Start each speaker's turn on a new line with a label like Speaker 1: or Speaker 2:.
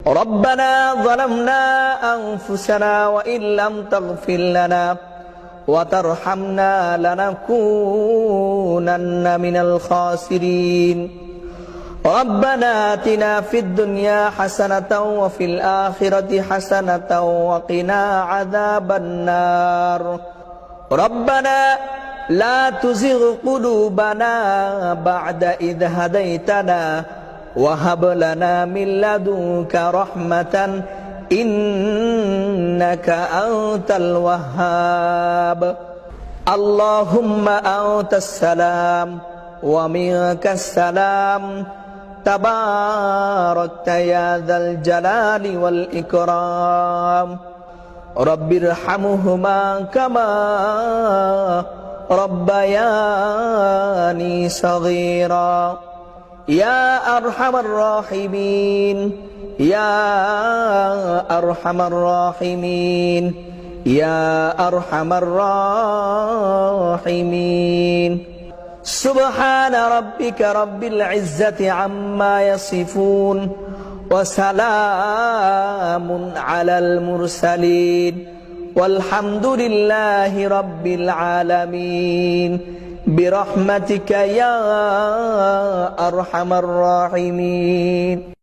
Speaker 1: ربنا ظلمنا أنفسنا وإن لم تغفر لنا وترحمنا لنكونن من الخاسرين ربنا آتنا في الدنيا حسنة وفي الآخرة حسنة وقنا عذاب النار ربنا لا تزغ قلوبنا بعد إذ هديتنا وهب لنا من لدنك رحمة إنك أنت الوهاب اللهم أنت السلام ومنك السلام تباركت يا ذا الجلال والإكرام رب ارحمهما كما ربياني صغيرا يا أرحم الراحمين يا أرحم الراحمين يا أرحم الراحمين سبحان ربك رب العزة عما يصفون وسلام على المرسلين والحمد لله رب العالمين برحمتك يا أرحم الراحمين